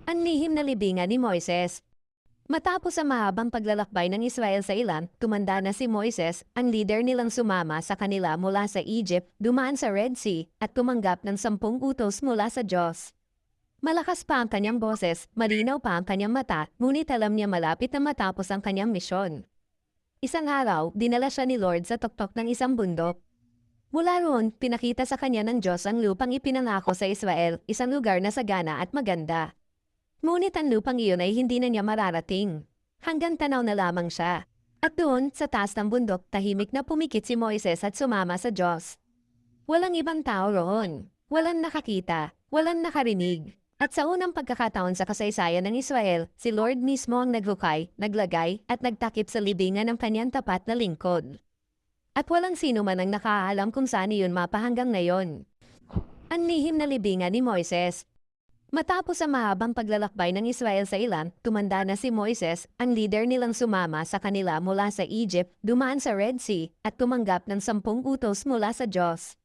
Ang lihim na libingan ni Moises. Matapos ang mahabang paglalakbay ng Israel sa ilan, tumanda na si Moises, ang leader nilang sumama sa kanila mula sa Egypt, dumaan sa Red Sea, at tumanggap ng 10 utos mula sa Diyos. Malakas pa ang kanyang boses, malinaw pa ang kanyang mata, ngunit alam niya malapit na matapos ang kanyang misyon. Isang araw, dinala siya ni Lord sa tuktok ng isang bundok. Mula roon, pinakita sa kanya ng Diyos ang lupang ipinangako sa Israel, isang lugar na sagana at maganda. Ngunit ang lupang iyon ay hindi na niya mararating. Hanggang tanaw na lamang siya. At doon, sa taas ng bundok, tahimik na pumikit si Moises at sumama sa Diyos. Walang ibang tao roon. Walang nakakita, walang nakarinig. At sa unang pagkakataon sa kasaysayan ng Israel, si Lord mismo ang naghukay, naglagay, at nagtakip sa libingan ng kanyang tapat na lingkod. At walang sino man ang nakaalam kung saan iyon mapahanggang ngayon. Ang lihim na libingan ni Moises. Matapos ang mahabang paglalakbay ng Israel sa ilan, tumanda na si Moises, ang leader nilang sumama sa kanila mula sa Egypt, dumaan sa Red Sea, at tumanggap ng 10 utos mula sa Diyos.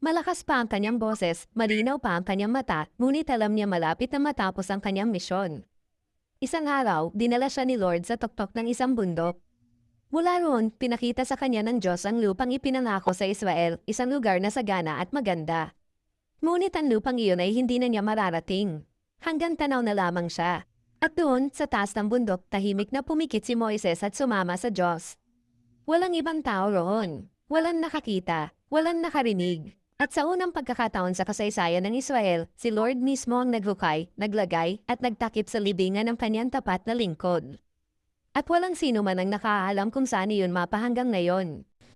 Malakas pa ang kanyang boses, malinaw pa ang kanyang mata, ngunit alam niya malapit na matapos ang kanyang misyon. Isang araw, dinala siya ni Lord sa tuktok ng isang bundok. Mula roon, pinakita sa kanya ng Diyos ang lupang ipinangako sa Israel, isang lugar na sagana at maganda. Ngunit ang lupang iyon ay hindi na niya mararating. Hanggang tanaw na lamang siya. At doon, sa taas ng bundok, tahimik na pumikit si Moises at sumama sa Diyos. Walang ibang tao roon. Walang nakakita, walang nakarinig. At sa unang pagkakataon sa kasaysayan ng Israel, si Lord mismo ang naghukay, naglagay, at nagtakip sa libingan ng kanyang tapat na lingkod. At walang sino man ang nakaalam kung saan iyon mapahanggang ngayon.